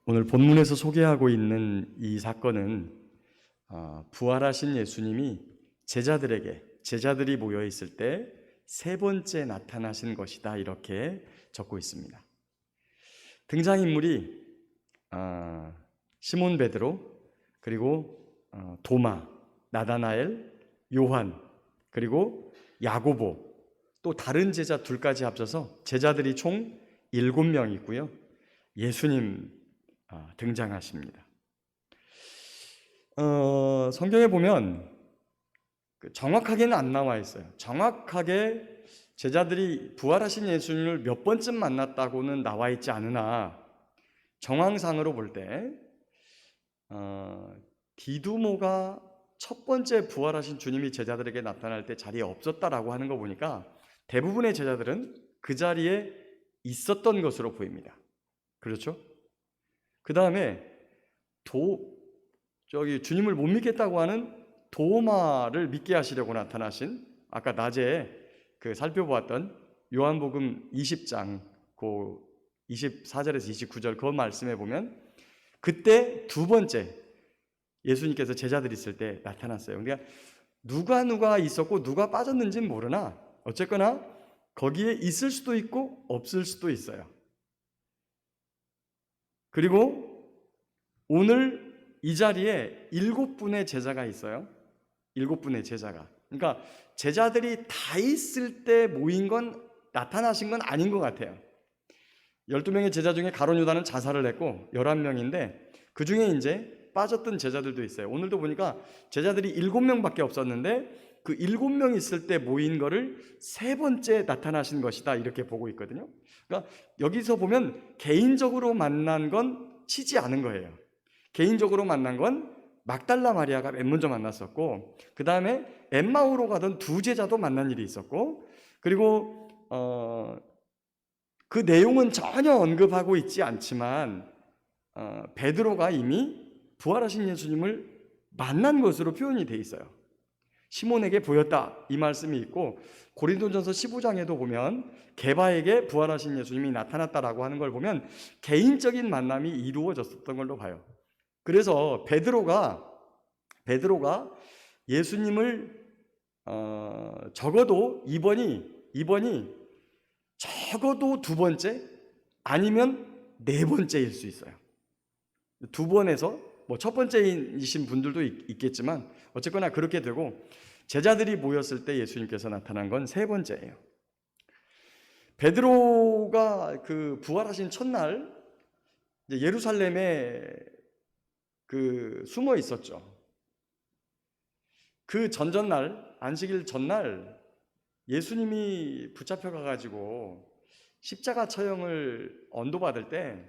오늘 본문에서 소개하고 있는 이 사건은 부활하신 예수님이 제자들이 모여 있을 때 세 번째 나타나신 것이다, 이렇게 적고 있습니다. 등장인물이 시몬 베드로, 그리고 도마, 나다나엘, 요한, 그리고 야고보, 또 다른 제자 둘까지 합쳐서 제자들이 총 7명 있고요. 예수님 등장하십니다. 성경에 보면 정확하게는 안 나와 있어요. 정확하게 제자들이 부활하신 예수님을 몇 번쯤 만났다고는 나와 있지 않으나 정황상으로 볼 때 디두모가 첫 번째 부활하신 주님이 제자들에게 나타날 때 자리에 없었다라고 하는 거 보니까 대부분의 제자들은 그 자리에 있었던 것으로 보입니다. 그렇죠? 그 다음에 주님을 못 믿겠다고 하는 도마를 믿게 하시려고 나타나신, 아까 낮에 살펴보았던 요한복음 20장 24절에서 29절 그 말씀에 보면 그때 두 번째 예수님께서 제자들이 있을 때 나타났어요. 그러니까 누가 있었고 누가 빠졌는지는 모르나 어쨌거나 거기에 있을 수도 있고 없을 수도 있어요. 그리고 오늘 이 자리에 7분의 제자가 있어요. 7분의 제자가. 그러니까 제자들이 다 있을 때 모인 건, 나타나신 건 아닌 것 같아요. 12명의 제자 중에 가룟 유다는 자살을 했고 11명인데 그 중에 이제 빠졌던 제자들도 있어요. 오늘도 보니까 제자들이 7명밖에 없었는데 그 7명 있을 때 모인 거를 세 번째 나타나신 것이다, 이렇게 보고 있거든요. 그러니까 여기서 보면 개인적으로 만난 건 치지 않은 거예요. 개인적으로 만난 건 막달라 마리아가 맨 먼저 만났었고, 그 다음에 엠마오로 가던 두 제자도 만난 일이 있었고, 그리고 그 내용은 전혀 언급하고 있지 않지만 베드로가 이미 부활하신 예수님을 만난 것으로 표현이 돼 있어요. 시몬에게 보였다, 이 말씀이 있고, 고린도전서 15장에도 보면 게바에게 부활하신 예수님이 나타났다라고 하는 걸 보면 개인적인 만남이 이루어졌었던 걸로 봐요. 그래서 베드로가 예수님을 적어도 이번이 적어도 두 번째 아니면 네 번째일 수 있어요. 두 번에서 첫 번째이신 분들도 있겠지만 어쨌거나 그렇게 되고, 제자들이 모였을 때 예수님께서 나타난 건 세 번째예요. 베드로가 부활하신 첫날 예루살렘에 숨어 있었죠. 그 전전날, 안식일 전날 예수님이 붙잡혀 가가지고 십자가 처형을 언도받을 때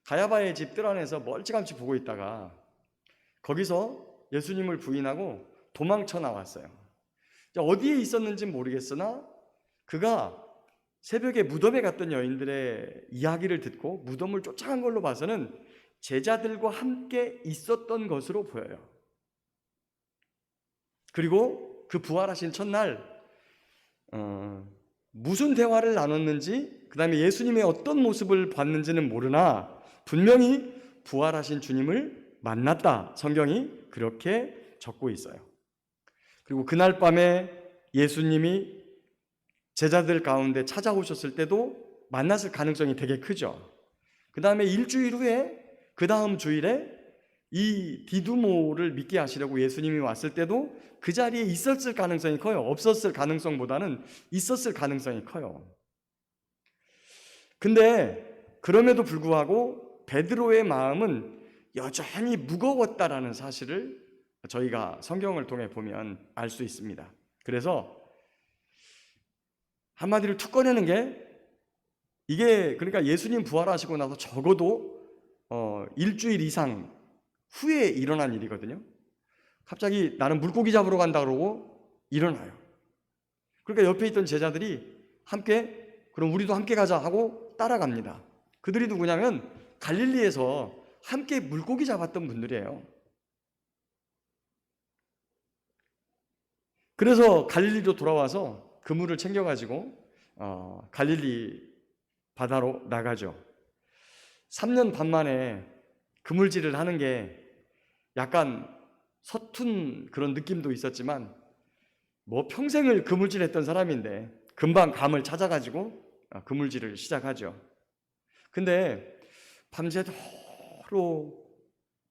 가야바의 집 뜰 안에서 멀찌감치 보고 있다가 거기서 예수님을 부인하고 도망쳐 나왔어요. 어디에 있었는지는 모르겠으나 그가 새벽에 무덤에 갔던 여인들의 이야기를 듣고 무덤을 쫓아간 걸로 봐서는 제자들과 함께 있었던 것으로 보여요. 그리고 그 부활하신 첫날 무슨 대화를 나눴는지, 그 다음에 예수님의 어떤 모습을 봤는지는 모르나 분명히 부활하신 주님을 만났다, 성경이 그렇게 적고 있어요. 그리고 그날 밤에 예수님이 제자들 가운데 찾아오셨을 때도 만났을 가능성이 되게 크죠. 그 다음에 일주일 후에, 그 다음 주일에 이 디두모를 믿게 하시려고 예수님이 왔을 때도 그 자리에 있었을 가능성이 커요. 없었을 가능성보다는 있었을 가능성이 커요. 근데 그럼에도 불구하고 베드로의 마음은 여전히 무거웠다라는 사실을 저희가 성경을 통해 보면 알 수 있습니다. 그래서 한마디로 툭 꺼내는 게, 이게 그러니까 예수님 부활하시고 나서 적어도 일주일 이상 후에 일어난 일이거든요. 갑자기 나는 물고기 잡으러 간다 그러고 일어나요. 그러니까 옆에 있던 제자들이 함께, 그럼 우리도 함께 가자 하고 따라갑니다. 그들이 누구냐면 갈릴리에서 함께 물고기 잡았던 분들이에요. 그래서 갈릴리로 돌아와서 그물을 챙겨가지고 갈릴리 바다로 나가죠. 3년 반 만에 그물질을 하는 게 약간 서툰 그런 느낌도 있었지만 뭐 평생을 그물질했던 사람인데 금방 감을 찾아가지고 그물질을 시작하죠. 근데 밤새도록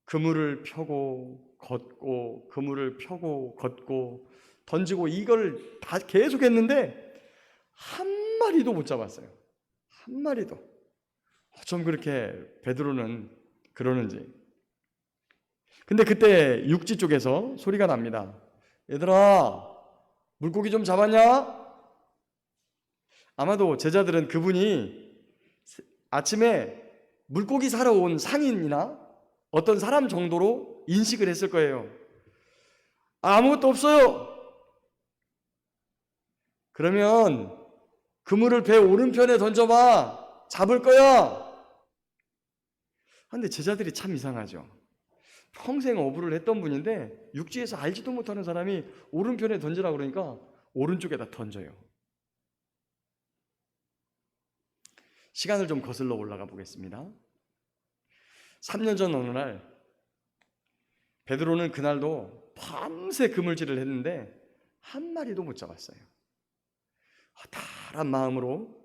그물을 펴고 걷고 그물을 펴고 걷고 던지고 이걸 다 계속 했는데 한 마리도 못 잡았어요. 한 마리도. 좀 그렇게 베드로는 그러는지. 근데 그때 육지 쪽에서 소리가 납니다. 얘들아, 물고기 좀 잡았냐? 아마도 제자들은 그분이 아침에 물고기 사러 온 상인이나 어떤 사람 정도로 인식을 했을 거예요. 아무것도 없어요. 그러면 그물을 배 오른편에 던져봐. 잡을 거야. 근데 제자들이 참 이상하죠. 평생 어부를 했던 분인데 육지에서 알지도 못하는 사람이 오른편에 던지라 그러니까 오른쪽에다 던져요. 시간을 좀 거슬러 올라가 보겠습니다. 3년 전 어느 날 베드로는 그날도 밤새 그물질을 했는데 한 마리도 못 잡았어요. 허탈한 마음으로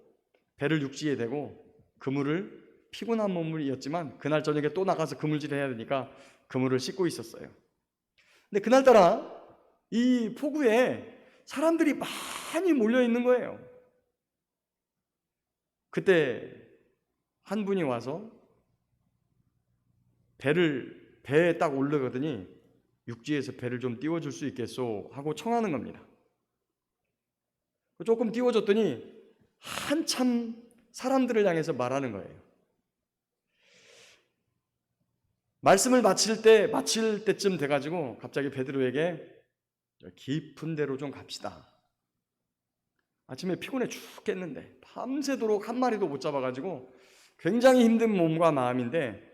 배를 육지에 대고 그물을, 피곤한 몸이었지만 그날 저녁에 또 나가서 그물질을 해야 되니까 그물을 씻고 있었어요. 근데 그날따라 이 포구에 사람들이 많이 몰려 있는 거예요. 그때 한 분이 와서 배에 딱 올라가더니 육지에서 배를 좀 띄워줄 수 있겠소 하고 청하는 겁니다. 조금 띄워줬더니 한참 사람들을 향해서 말하는 거예요. 말씀을 마칠 때쯤 돼가지고 갑자기 베드로에게 깊은 데로 좀 갑시다. 아침에 피곤해 죽겠는데 밤새도록 한 마리도 못 잡아가지고 굉장히 힘든 몸과 마음인데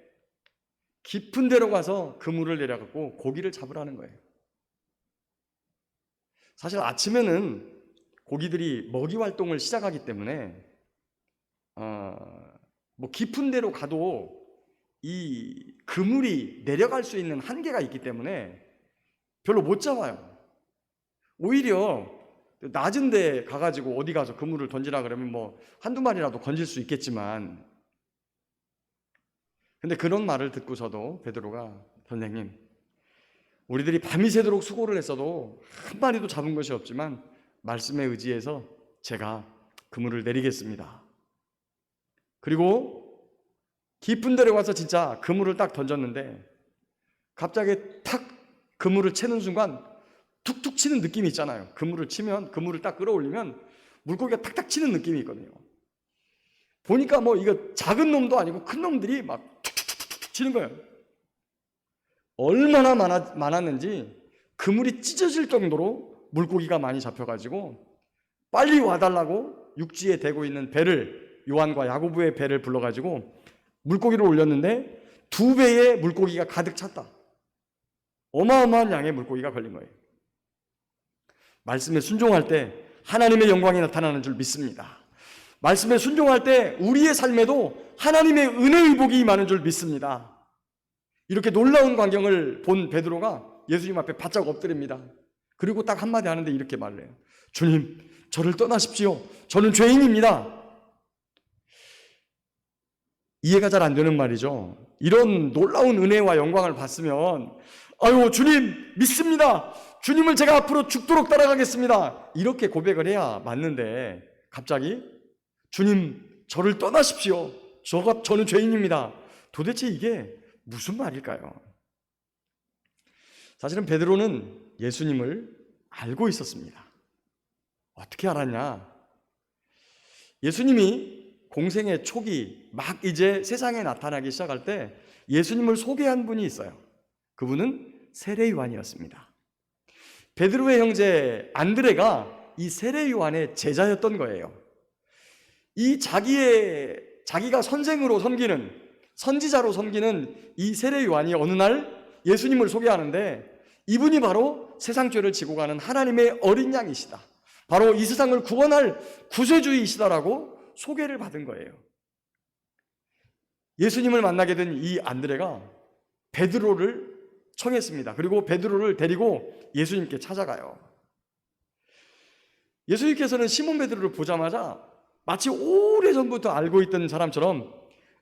깊은 데로 가서 그물을 내려갖고 고기를 잡으라는 거예요. 사실 아침에는 고기들이 먹이 활동을 시작하기 때문에 뭐 깊은 데로 가도 이 그물이 내려갈 수 있는 한계가 있기 때문에 별로 못 잡아요. 오히려 낮은 데 가가지고 어디 가서 그물을 던지라 그러면 뭐 한두 마리라도 건질 수 있겠지만, 근데 그런 말을 듣고서도 베드로가 선생님, 우리들이 밤이 새도록 수고를 했어도 한 마리도 잡은 것이 없지만 말씀에 의지해서 제가 그물을 내리겠습니다. 그리고 깊은 데로 가서 진짜 그물을 딱 던졌는데 갑자기 탁 그물을 채는 순간 툭툭 치는 느낌이 있잖아요. 그물을 치면, 그물을 딱 끌어올리면 물고기가 탁탁 치는 느낌이 있거든요. 보니까 뭐 이거 작은 놈도 아니고 큰 놈들이 막 툭툭툭툭 치는 거예요. 얼마나 많았는지 그물이 찢어질 정도로 물고기가 많이 잡혀가지고 빨리 와달라고 육지에 대고 있는 배를, 요한과 야고보의 배를 불러가지고 물고기를 올렸는데 2배의 물고기가 가득 찼다. 어마어마한 양의 물고기가 걸린 거예요. 말씀에 순종할 때 하나님의 영광이 나타나는 줄 믿습니다. 말씀에 순종할 때 우리의 삶에도 하나님의 은혜의 복이 임하는 줄 믿습니다. 이렇게 놀라운 광경을 본 베드로가 예수님 앞에 바짝 엎드립니다. 그리고 딱 한마디 하는데 이렇게 말을 해요. 주님, 저를 떠나십시오. 저는 죄인입니다. 이해가 잘 안 되는 말이죠. 이런 놀라운 은혜와 영광을 받으면 아유, 주님 믿습니다. 주님을 제가 앞으로 죽도록 따라가겠습니다. 이렇게 고백을 해야 맞는데 갑자기 주님, 저를 떠나십시오. 저는 죄인입니다. 도대체 이게 무슨 말일까요? 사실은 베드로는 예수님을 알고 있었습니다. 어떻게 알았냐? 예수님이 공생의 초기 막 이제 세상에 나타나기 시작할 때 예수님을 소개한 분이 있어요. 그분은 세례 요한이었습니다. 베드로의 형제 안드레가 이 세례 요한의 제자였던 거예요. 이 자기가 선생으로 섬기는, 선지자로 섬기는 이 세례 요한이 어느 날 예수님을 소개하는데 이분이 바로 세상 죄를 지고 가는 하나님의 어린 양이시다. 바로 이 세상을 구원할 구세주이시다라고 소개를 받은 거예요. 예수님을 만나게 된 이 안드레가 베드로를 청했습니다. 그리고 베드로를 데리고 예수님께 찾아가요. 예수님께서는 시몬 베드로를 보자마자 마치 오래전부터 알고 있던 사람처럼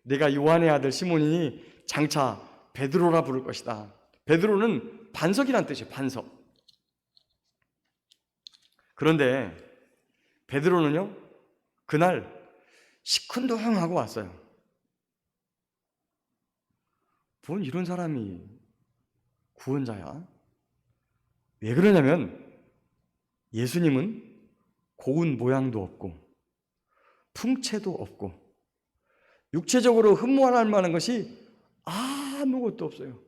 내가 요한의 아들 시몬이니 장차 베드로라 부를 것이다. 베드로는 반석이란 뜻이에요. 반석. 그런데 베드로는요, 그날 시큰둥하고 왔어요. 뭔 이런 사람이 구원자야? 왜 그러냐면 예수님은 고운 모양도 없고 풍채도 없고 육체적으로 흠모할 만한 것이 아무것도 없어요.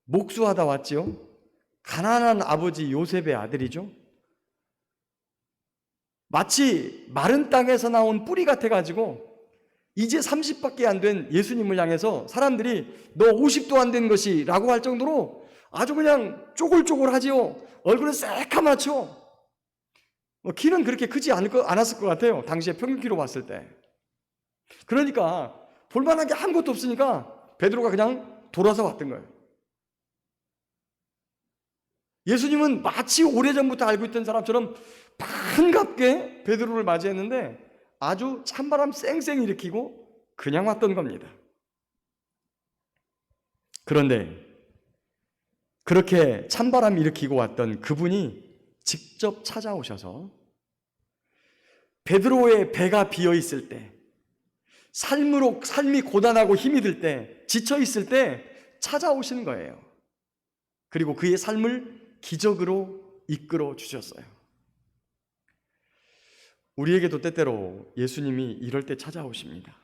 목수하다 왔지요. 가난한 아버지 요셉의 아들이죠. 마치 마른 땅에서 나온 뿌리 같아가지고 이제 30밖에 안 된 예수님을 향해서 사람들이 너 50도 안 된 것이 라고 할 정도로 아주 그냥 쪼글쪼글하지요. 얼굴은 새카맣죠. 키는 그렇게 크지 않았을 것 같아요. 당시에 평균 키로 봤을 때. 그러니까 볼만한 게 아무것도 없으니까 베드로가 그냥 돌아서 왔던 거예요. 예수님은 마치 오래전부터 알고 있던 사람처럼 반갑게 베드로를 맞이했는데 아주 찬바람 쌩쌩 일으키고 그냥 왔던 겁니다. 그런데 그렇게 찬바람 일으키고 왔던 그분이 직접 찾아오셔서 베드로의 배가 비어 있을 때, 삶이 고단하고 힘이 들 때, 지쳐 있을 때 찾아오신 거예요. 그리고 그의 삶을 기적으로 이끌어 주셨어요. 우리에게도 때때로 예수님이 이럴 때 찾아오십니다.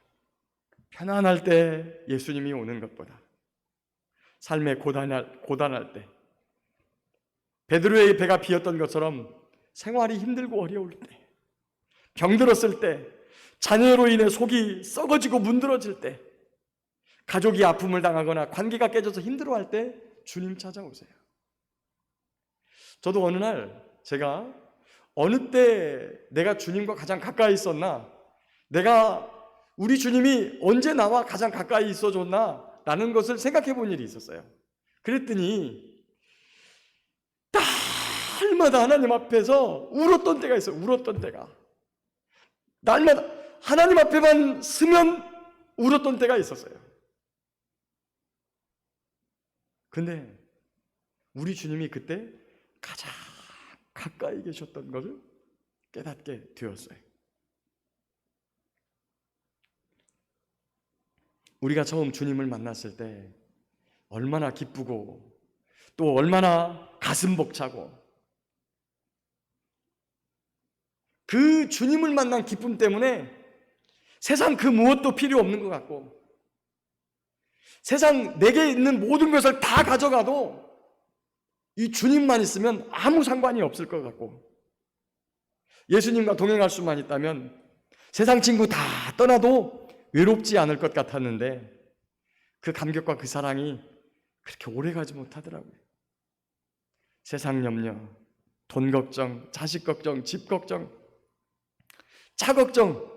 편안할 때 예수님이 오는 것보다 삶에 고단할 때, 베드로의 배가 비었던 것처럼 생활이 힘들고 어려울 때, 병들었을 때, 자녀로 인해 속이 썩어지고 문드러질 때, 가족이 아픔을 당하거나 관계가 깨져서 힘들어할 때 주님 찾아오세요. 저도 어느 날 제가 어느 때 내가 주님과 가장 가까이 있었나, 내가 우리 주님이 언제 나와 가장 가까이 있어줬나 라는 것을 생각해 본 일이 있었어요. 그랬더니 날마다 하나님 앞에서 울었던 때가 있어요. 울었던 때가. 날마다 하나님 앞에만 서면 울었던 때가 있었어요. 근데 우리 주님이 그때 가장 가까이 계셨던 것을 깨닫게 되었어요. 우리가 처음 주님을 만났을 때 얼마나 기쁘고 또 얼마나 가슴 벅차고, 그 주님을 만난 기쁨 때문에 세상 그 무엇도 필요 없는 것 같고, 세상 내게 있는 모든 것을 다 가져가도 이 주님만 있으면 아무 상관이 없을 것 같고, 예수님과 동행할 수만 있다면 세상 친구 다 떠나도 외롭지 않을 것 같았는데 그 감격과 그 사랑이 그렇게 오래가지 못하더라고요. 세상 염려, 돈 걱정, 자식 걱정, 집 걱정, 차 걱정,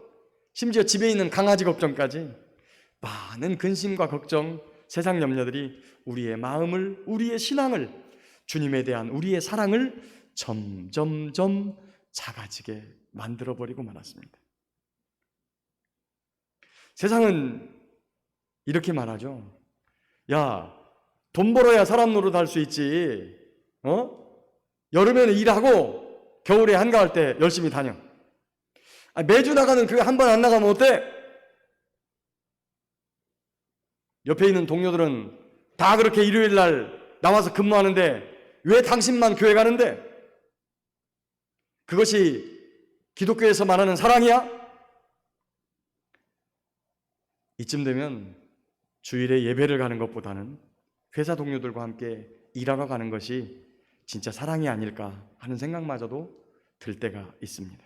심지어 집에 있는 강아지 걱정까지 많은 근심과 걱정, 세상 염려들이 우리의 마음을, 우리의 신앙을, 주님에 대한 우리의 사랑을 점점점 작아지게 만들어버리고 말았습니다. 세상은 이렇게 말하죠. 야, 돈 벌어야 사람 노릇할 수 있지. 여름에는 일하고 겨울에 한가할 때 열심히 다녀. 매주 나가는 교회 한 번 안 나가면 어때? 옆에 있는 동료들은 다 그렇게 일요일 날 나와서 근무하는데 왜 당신만 교회 가는데? 그것이 기독교에서 말하는 사랑이야? 이쯤 되면 주일에 예배를 가는 것보다는 회사 동료들과 함께 일하러 가는 것이 진짜 사랑이 아닐까 하는 생각마저도 들 때가 있습니다.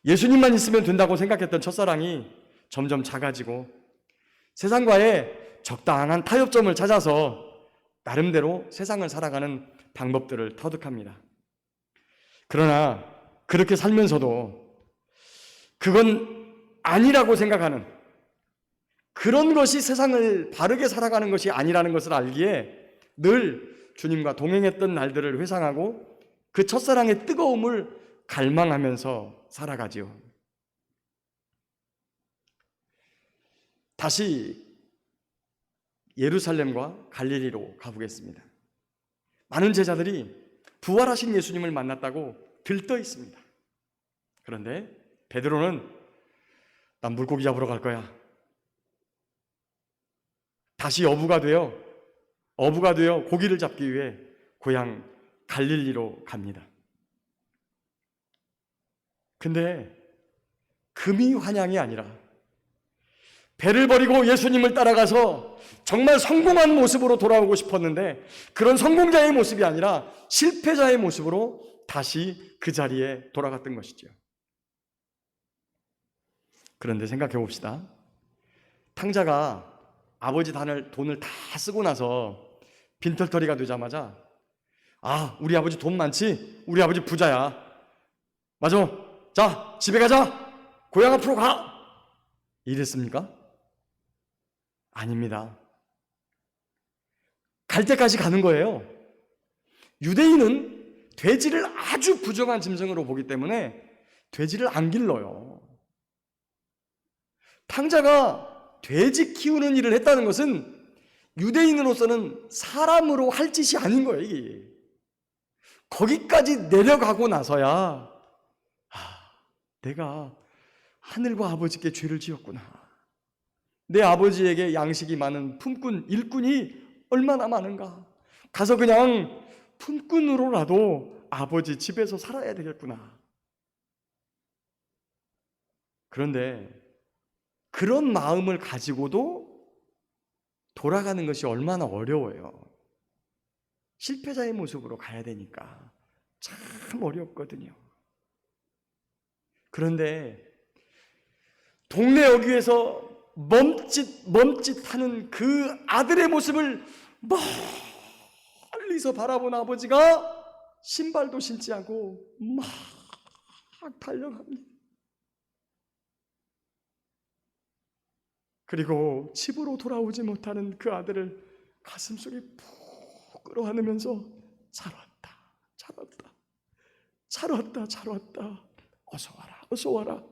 예수님만 있으면 된다고 생각했던 첫사랑이 점점 작아지고 세상과의 적당한 타협점을 찾아서 나름대로 세상을 살아가는 방법들을 터득합니다. 그러나 그렇게 살면서도 그건 아니라고 생각하는, 그런 것이 세상을 바르게 살아가는 것이 아니라는 것을 알기에 늘 주님과 동행했던 날들을 회상하고 그 첫사랑의 뜨거움을 갈망하면서 살아가지요. 다시 예루살렘과 갈릴리로 가보겠습니다. 많은 제자들이 부활하신 예수님을 만났다고 들떠 있습니다. 그런데 베드로는 난 물고기 잡으러 갈 거야. 다시 어부가 되어 고기를 잡기 위해 고향 갈릴리로 갑니다. 근데 금이 환향이 아니라 배를 버리고 예수님을 따라가서 정말 성공한 모습으로 돌아오고 싶었는데 그런 성공자의 모습이 아니라 실패자의 모습으로 다시 그 자리에 돌아갔던 것이죠. 그런데 생각해 봅시다. 탕자가 아버지 돈을 다 쓰고 나서 빈털터리가 되자마자 우리 아버지 돈 많지? 우리 아버지 부자야. 맞아. 자, 집에 가자. 고향 앞으로 가. 이랬습니까? 아닙니다. 갈 때까지 가는 거예요. 유대인은 돼지를 아주 부정한 짐승으로 보기 때문에 돼지를 안 길러요. 탕자가 돼지 키우는 일을 했다는 것은 유대인으로서는 사람으로 할 짓이 아닌 거예요, 이게. 거기까지 내려가고 나서야 내가 하늘과 아버지께 죄를 지었구나. 내 아버지에게 양식이 많은 품꾼, 일꾼이 얼마나 많은가. 가서 그냥 품꾼으로라도 아버지 집에서 살아야 되겠구나. 그런데 그런 마음을 가지고도 돌아가는 것이 얼마나 어려워요. 실패자의 모습으로 가야 되니까 참 어렵거든요. 그런데 동네 어귀에서 멈칫하는 그 아들의 모습을 멀리서 바라본 아버지가 신발도 신지 않고 막 달려갑니다. 그리고 집으로 돌아오지 못하는 그 아들을 가슴속에 푹 끌어안으면서 잘 왔다. 어서 와라.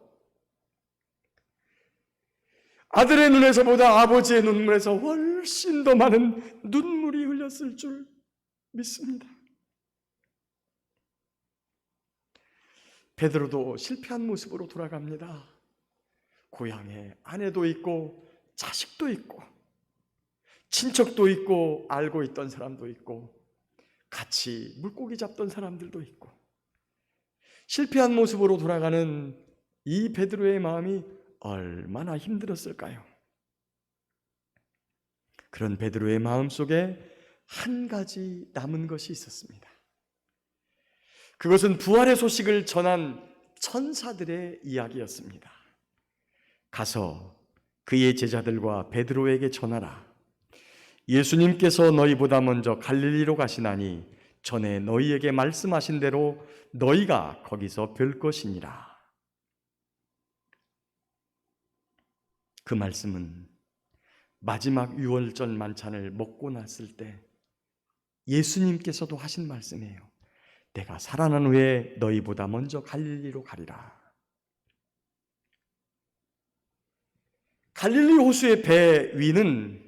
아들의 눈에서보다 아버지의 눈물에서 훨씬 더 많은 눈물이 흘렸을 줄 믿습니다. 베드로도 실패한 모습으로 돌아갑니다. 고향에 아내도 있고 자식도 있고 친척도 있고 알고 있던 사람도 있고 같이 물고기 잡던 사람들도 있고 실패한 모습으로 돌아가는 이 베드로의 마음이 얼마나 힘들었을까요? 그런 베드로의 마음속에 한 가지 남은 것이 있었습니다. 그것은 부활의 소식을 전한 천사들의 이야기였습니다. 가서 그의 제자들과 베드로에게 전하라. 예수님께서 너희보다 먼저 갈릴리로 가시나니 전에 너희에게 말씀하신 대로 너희가 거기서 뵐 것이니라. 그 말씀은 마지막 유월절 만찬을 먹고 났을 때 예수님께서도 하신 말씀이에요. 내가 살아난 후에 너희보다 먼저 갈릴리로 가리라. 갈릴리 호수의 배 위는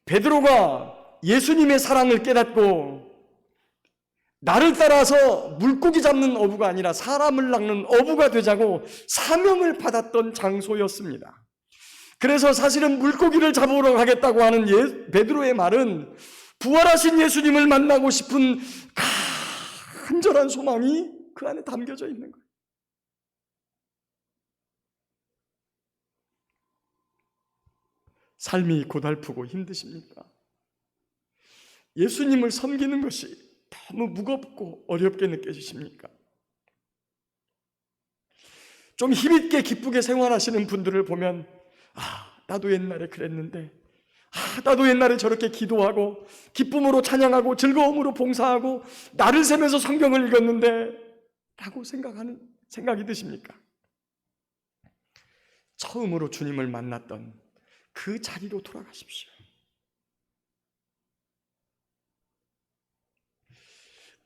베드로가 예수님의 사랑을 깨닫고 나를 따라서 물고기 잡는 어부가 아니라 사람을 낚는 어부가 되자고 사명을 받았던 장소였습니다. 그래서 사실은 물고기를 잡으러 가겠다고 하는 베드로의 말은 부활하신 예수님을 만나고 싶은 간절한 소망이 그 안에 담겨져 있는 거예요. 삶이 고달프고 힘드십니까? 예수님을 섬기는 것이 너무 무겁고 어렵게 느껴지십니까? 좀 힘있게 기쁘게 생활하시는 분들을 보면 나도 옛날에 그랬는데 나도 옛날에 저렇게 기도하고 기쁨으로 찬양하고 즐거움으로 봉사하고 나를 세면서 성경을 읽었는데 라고 생각이 드십니까? 처음으로 주님을 만났던 그 그 자리로 돌아가십시오.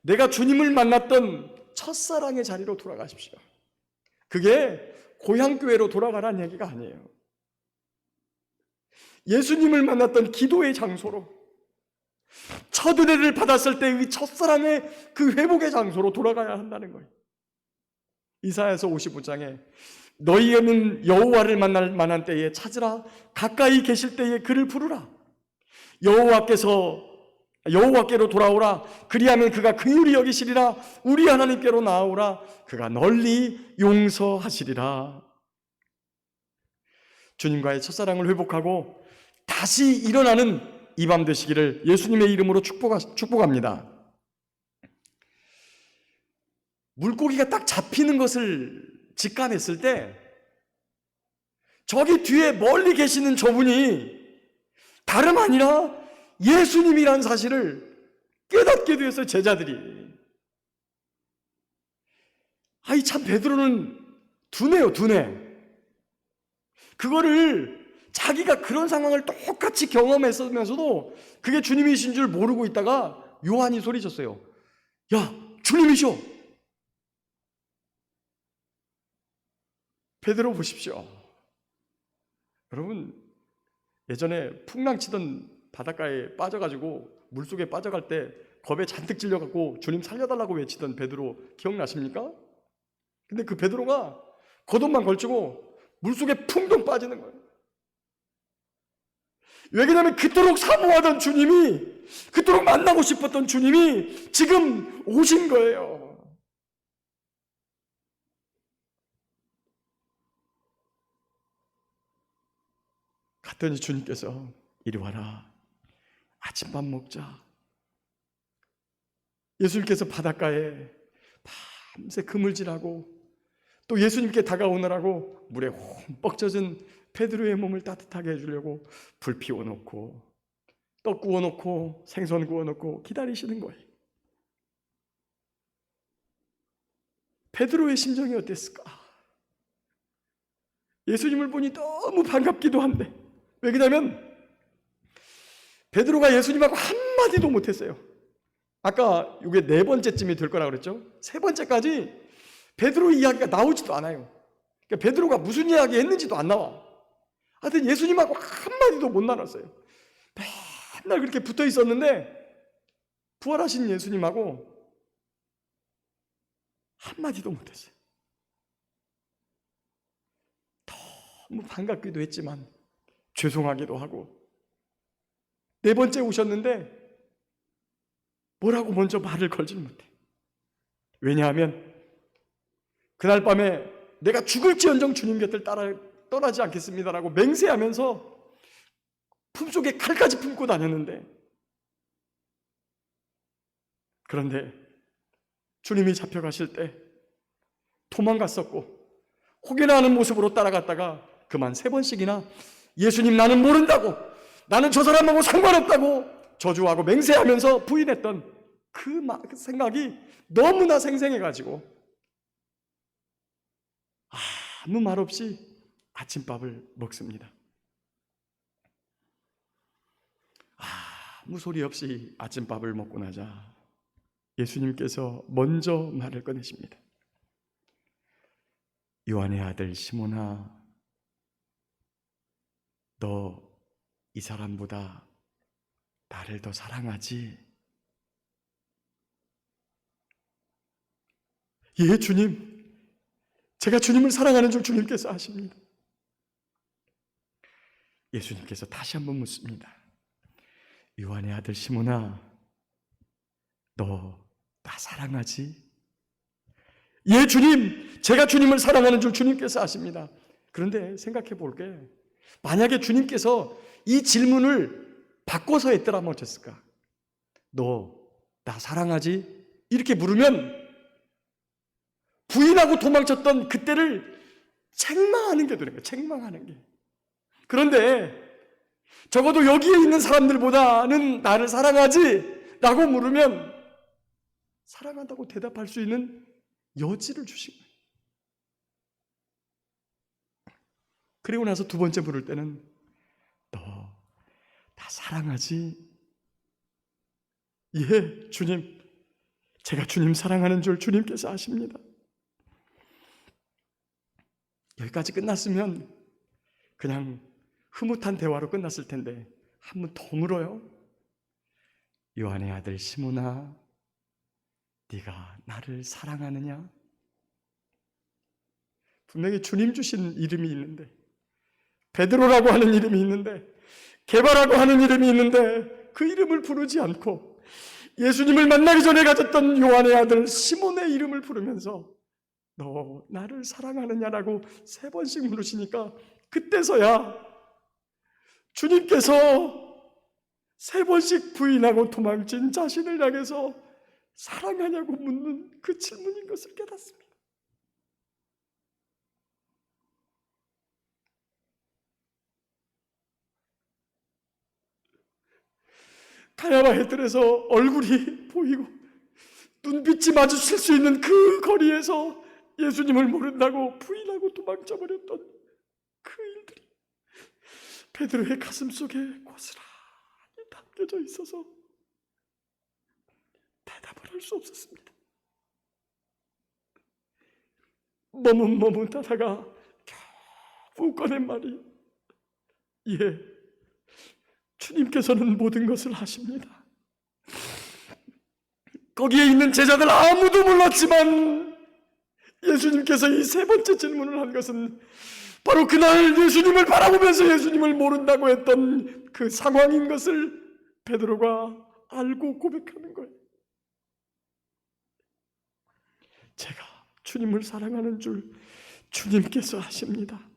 내가 주님을 만났던 첫사랑의 자리로 돌아가십시오. 그게 고향교회로 돌아가라는 얘기가 아니에요. 예수님을 만났던 기도의 장소로, 첫 은혜를 받았을 때의 첫사랑의 그 회복의 장소로 돌아가야 한다는 거예요. 이사야서 55장에 너희는 여호와를 만날 만한 때에 찾으라, 가까이 계실 때에 그를 부르라. 여호와께로 돌아오라. 그리하면 그가 긍휼히 여기시리라. 우리 하나님께로 나아오라. 그가 널리 용서하시리라. 주님과의 첫사랑을 회복하고 다시 일어나는 이 밤 되시기를 예수님의 이름으로 축복합니다. 물고기가 딱 잡히는 것을 직감했을 때 저기 뒤에 멀리 계시는 저분이 다름 아니라 예수님이라는 사실을 깨닫게 되었어요. 제자들이. 아이 참 베드로는 두뇌요, 두뇌. 그거를 자기가 그런 상황을 똑같이 경험했으면서도 그게 주님이신 줄 모르고 있다가 요한이 소리쳤어요. 야, 주님이셔. 베드로 보십시오. 여러분, 예전에 풍랑치던 바닷가에 빠져가지고 물속에 빠져갈 때 겁에 잔뜩 찔려갖고 주님 살려달라고 외치던 베드로 기억나십니까? 근데 그 베드로가 겉옷만 걸치고 물속에 풍덩 빠지는 거예요. 왜냐하면 그토록 사모하던 주님이, 그토록 만나고 싶었던 주님이 지금 오신 거예요. 갔더니 주님께서 이리 와라, 아침밥 먹자. 예수님께서 바닷가에 밤새 그물질하고 또 예수님께 다가오느라고 물에 홈뻑 젖은 베드로의 몸을 따뜻하게 해주려고 불 피워놓고 떡 구워놓고 생선 구워놓고 기다리시는 거예요. 베드로의 심정이 어땠을까? 예수님을 보니 너무 반갑기도 한데, 왜 그러냐면 베드로가 예수님하고 한마디도 못했어요. 아까 이게 4번째쯤이 될 거라고 그랬죠? 3번째까지 베드로 이야기가 나오지도 않아요. 그러니까 베드로가 무슨 이야기 했는지도 안 나와. 하여튼 예수님하고 한마디도 못 나눴어요. 맨날 그렇게 붙어 있었는데 부활하신 예수님하고 한마디도 못했어요. 너무 반갑기도 했지만 죄송하기도 하고, 4번째 오셨는데 뭐라고 먼저 말을 걸지 못해. 왜냐하면 그날 밤에 내가 죽을지언정 주님 곁을 떠나지 않겠습니다라고 맹세하면서 품속에 칼까지 품고 다녔는데, 그런데 주님이 잡혀가실 때 도망갔었고 혹여나하는 모습으로 따라갔다가 그만 3번씩이나 예수님 나는 모른다고, 나는 저 사람하고 상관없다고 저주하고 맹세하면서 부인했던 그 생각이 너무나 생생해가지고 아무 말 없이 아침밥을 먹습니다. 아무 소리 없이 아침밥을 먹고 나자 예수님께서 먼저 말을 꺼내십니다. 요한의 아들 시몬아, 너 이 사람보다 나를 더 사랑하지? 예, 주님. 제가 주님을 사랑하는 줄 주님께서 아십니다. 예수님께서 다시 한번 묻습니다. 요한의 아들 시몬아, 너 나 사랑하지? 예, 주님. 제가 주님을 사랑하는 줄 주님께서 아십니다. 그런데 생각해 볼게. 만약에 주님께서 이 질문을 바꿔서 했더라면 어땠을까? 너 나 사랑하지? 이렇게 물으면 부인하고 도망쳤던 그때를 책망하는 게 되는 거예요. 책망하는 게. 그런데 적어도 여기에 있는 사람들보다는 나를 사랑하지? 라고 물으면 사랑한다고 대답할 수 있는 여지를 주신 거예요. 그리고 나서 2번째 물을 때는 다 사랑하지? 예, 주님. 제가 주님 사랑하는 줄 주님께서 아십니다. 여기까지 끝났으면 그냥 흐뭇한 대화로 끝났을 텐데 한 번 더 물어요. 요한의 아들 시몬아, 네가 나를 사랑하느냐? 분명히 주님 주신 이름이 있는데, 베드로라고 하는 이름이 있는데, 게바라고 하는 이름이 있는데 그 이름을 부르지 않고 예수님을 만나기 전에 가졌던 요한의 아들 시몬의 이름을 부르면서 너 나를 사랑하느냐라고 3번씩 물으시니까 그때서야 주님께서 3번씩 부인하고 도망친 자신을 향해서 사랑하냐고 묻는 그 질문인 것을 깨닫습니다. 가야바의 뜰에서 얼굴이 보이고 눈빛이 마주칠 수 있는 그 거리에서 예수님을 모른다고 부인하고 도망쳐버렸던 그 일들이 베드로의 가슴 속에 고스란히 담겨져 있어서 대답을 할 수 없었습니다. 머뭇머뭇하다가 겨우 꺼낸 말이 예, 주님께서는 모든 것을 아십니다. 거기에 있는 제자들 아무도 몰랐지만 예수님께서 이 3번째 질문을 한 것은 바로 그날 예수님을 바라보면서 예수님을 모른다고 했던 그 상황인 것을 베드로가 알고 고백하는 거예요. 제가 주님을 사랑하는 줄 주님께서 아십니다.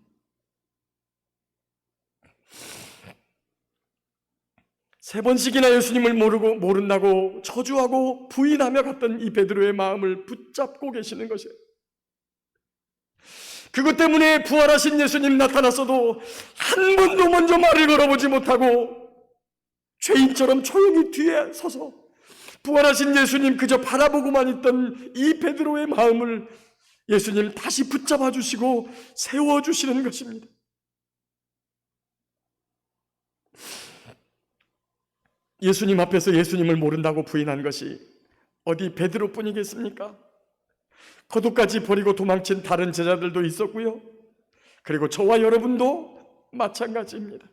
세 번씩이나 예수님을 모른다고 저주하고 부인하며 갔던 이 베드로의 마음을 붙잡고 계시는 것이에요. 그것 때문에 부활하신 예수님 나타났어도 한 번도 먼저 말을 걸어보지 못하고 죄인처럼 조용히 뒤에 서서 부활하신 예수님 그저 바라보고만 있던 이 베드로의 마음을 예수님 다시 붙잡아 주시고 세워주시는 것입니다. 예수님 앞에서 예수님을 모른다고 부인한 것이 어디 베드로뿐이겠습니까? 거두까지 버리고 도망친 다른 제자들도 있었고요. 그리고 저와 여러분도 마찬가지입니다.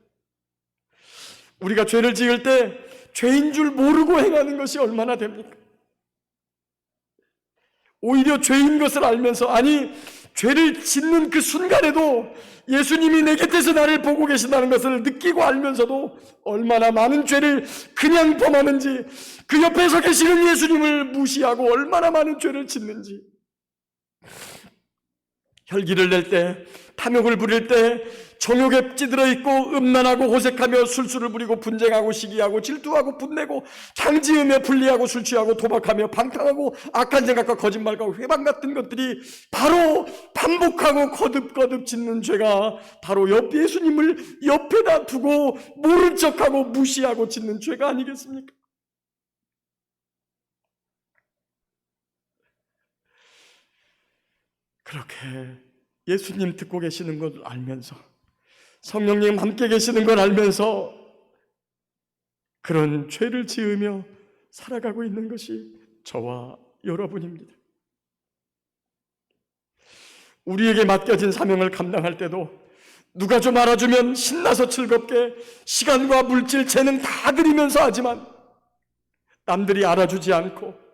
우리가 죄를 지을 때 죄인 줄 모르고 행하는 것이 얼마나 됩니까? 오히려 죄인 것을 알면서, 아니 죄를 짓는 그 순간에도 예수님이 내 곁에서 나를 보고 계신다는 것을 느끼고 알면서도 얼마나 많은 죄를 그냥 범하는지, 그 옆에서 계시는 예수님을 무시하고 얼마나 많은 죄를 짓는지, 혈기를 낼 때, 탐욕을 부릴 때 정욕에 찌들어 있고 음란하고 호색하며 술수를 부리고 분쟁하고 시기하고 질투하고 분내고 장지으며 분리하고 술 취하고 도박하며 방탕하고 악한 생각과 거짓말과 회방 같은 것들이 바로 반복하고 거듭거듭 짓는 죄가 바로 예수님을 옆에다 두고 모른 척하고 무시하고 짓는 죄가 아니겠습니까? 그렇게 예수님 듣고 계시는 걸 알면서, 성령님 함께 계시는 걸 알면서 그런 죄를 지으며 살아가고 있는 것이 저와 여러분입니다. 우리에게 맡겨진 사명을 감당할 때도 누가 좀 알아주면 신나서 즐겁게 시간과 물질, 재능 다 들이면서 하지만 남들이 알아주지 않고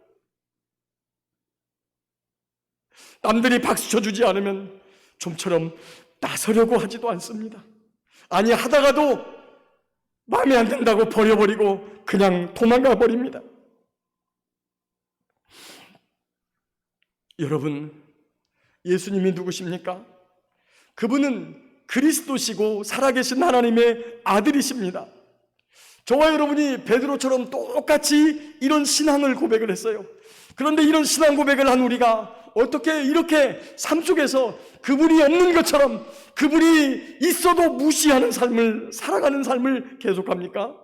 남들이 박수 쳐주지 않으면 좀처럼 나서려고 하지도 않습니다. 아니 하다가도 마음에 안 든다고 버려버리고 그냥 도망가 버립니다. 여러분, 예수님이 누구십니까? 그분은 그리스도시고 살아계신 하나님의 아들이십니다. 저와 여러분이 베드로처럼 똑같이 이런 신앙을 고백을 했어요. 그런데 이런 신앙 고백을 한 우리가 어떻게 이렇게 삶 속에서 그분이 없는 것처럼, 그분이 있어도 무시하는 삶을, 살아가는 삶을 계속합니까?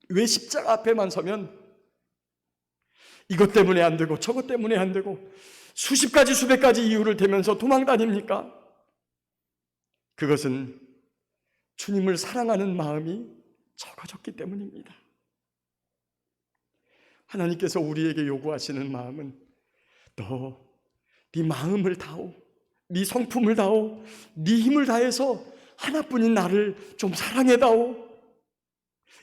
왜 십자가 앞에만 서면 이것 때문에 안 되고 저것 때문에 안 되고 수십 가지 수백 가지 이유를 대면서 도망 다닙니까? 그것은 주님을 사랑하는 마음이 적어졌기 때문입니다. 하나님께서 우리에게 요구하시는 마음은 너 네 마음을 다오, 네 성품을 다오, 네 힘을 다해서 하나뿐인 나를 좀 사랑해다오.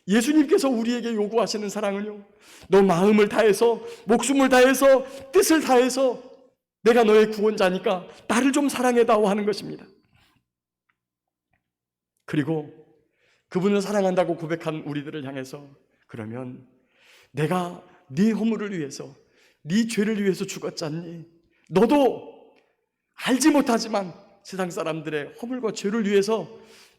예수님께서 우리에게 요구하시는 사랑은요, 너 마음을 다해서, 목숨을 다해서, 뜻을 다해서 내가 너의 구원자니까 나를 좀 사랑해다오 하는 것입니다. 그리고 그분을 사랑한다고 고백한 우리들을 향해서 그러면 내가 네 허물을 위해서, 네 죄를 위해서 죽었잖니. 너도 알지 못하지만 세상 사람들의 허물과 죄를 위해서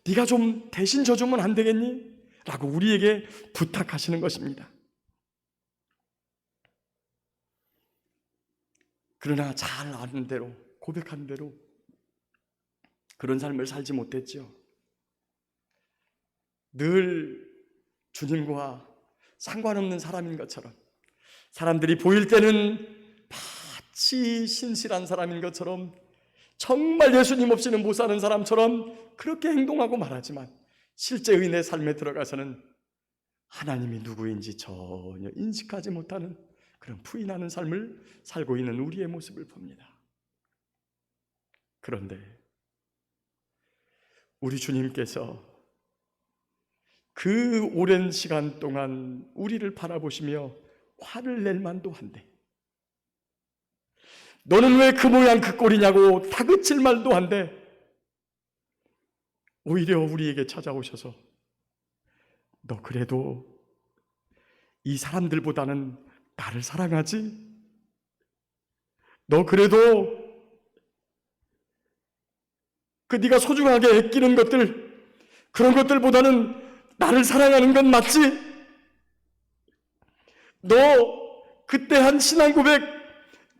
네가 좀 대신 져주면 안 되겠니? 라고 우리에게 부탁하시는 것입니다. 그러나 잘 아는 대로, 고백한 대로 그런 삶을 살지 못했죠. 늘 주님과 상관없는 사람인 것처럼, 사람들이 보일 때는 마치 신실한 사람인 것처럼, 정말 예수님 없이는 못 사는 사람처럼 그렇게 행동하고 말하지만 실제의 내 삶에 들어가서는 하나님이 누구인지 전혀 인식하지 못하는 그런 부인하는 삶을 살고 있는 우리의 모습을 봅니다. 그런데 우리 주님께서 그 오랜 시간 동안 우리를 바라보시며 화를 낼 만도 한데, 너는 왜 그 모양 그 꼴이냐고 다그칠 말도 한데, 오히려 우리에게 찾아오셔서 너 그래도 이 사람들보다는 나를 사랑하지? 너 그래도 그 네가 소중하게 아끼는 것들, 그런 것들보다는 나를 사랑하는 건 맞지? 너 그때 한 신앙 고백,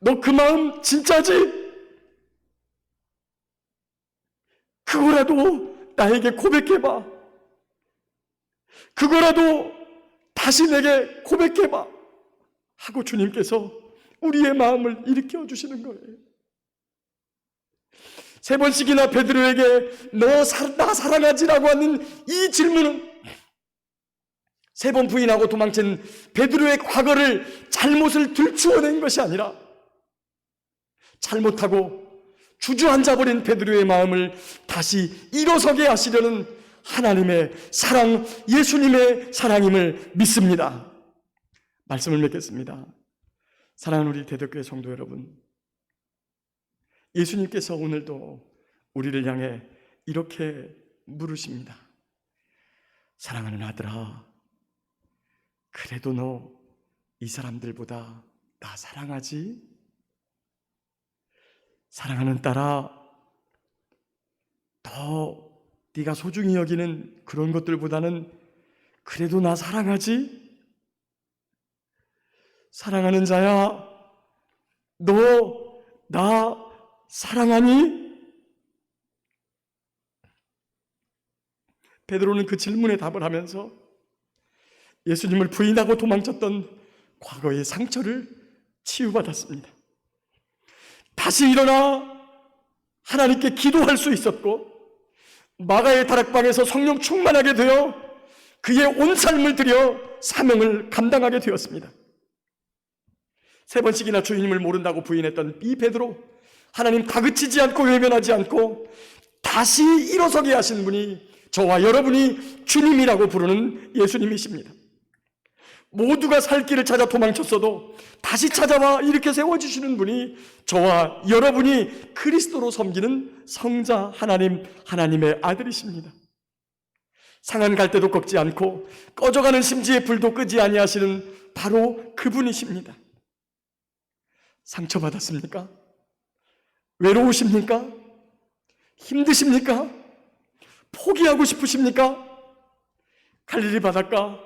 너 그 마음 진짜지? 그거라도 나에게 고백해봐. 그거라도 다시 내게 고백해봐 하고 주님께서 우리의 마음을 일으켜 주시는 거예요. 3번씩이나 베드로에게 너 나 사랑하지라고 하는 이 질문은 3번 부인하고 도망친 베드로의 과거를, 잘못을 들추어낸 것이 아니라 잘못하고 주저앉아버린 베드로의 마음을 다시 일어서게 하시려는 하나님의 사랑, 예수님의 사랑임을 믿습니다. 말씀을 맺겠습니다. 사랑하는 우리 대덕교회 성도 여러분, 예수님께서 오늘도 우리를 향해 이렇게 물으십니다. 사랑하는 아들아, 그래도 너 이 사람들보다 나 사랑하지? 사랑하는 딸아, 더 네가 소중히 여기는 그런 것들보다는 그래도 나 사랑하지? 사랑하는 자야, 너 나 사랑하니? 베드로는 그 질문에 답을 하면서 예수님을 부인하고 도망쳤던 과거의 상처를 치유받았습니다. 다시 일어나 하나님께 기도할 수 있었고, 마가의 다락방에서 성령 충만하게 되어 그의 온 삶을 들여 사명을 감당하게 되었습니다. 3번씩이나 주님을 모른다고 부인했던 이 베드로, 하나님 다그치지 않고 외면하지 않고 다시 일어서게 하신 분이 저와 여러분이 주님이라고 부르는 예수님이십니다. 모두가 살 길을 찾아 도망쳤어도 다시 찾아와 일으켜 세워주시는 분이 저와 여러분이 그리스도로 섬기는 성자 하나님, 하나님의 아들이십니다. 상한 갈대도 꺾지 않고 꺼져가는 심지의 불도 끄지 아니하시는 바로 그분이십니다. 상처받았습니까? 외로우십니까? 힘드십니까? 포기하고 싶으십니까? 갈릴리 바닷가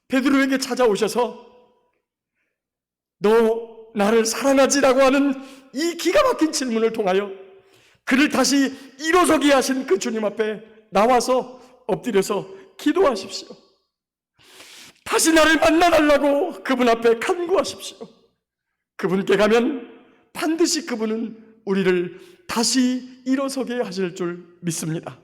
베드로에게 찾아오셔서 너 나를 사랑하지라고 하는 이 기가 막힌 질문을 통하여 그를 다시 일어서게 하신 그 주님 앞에 나와서 엎드려서 기도하십시오. 다시 나를 만나달라고 그분 앞에 간구하십시오. 그분께 가면 반드시 그분은 우리를 다시 일어서게 하실 줄 믿습니다.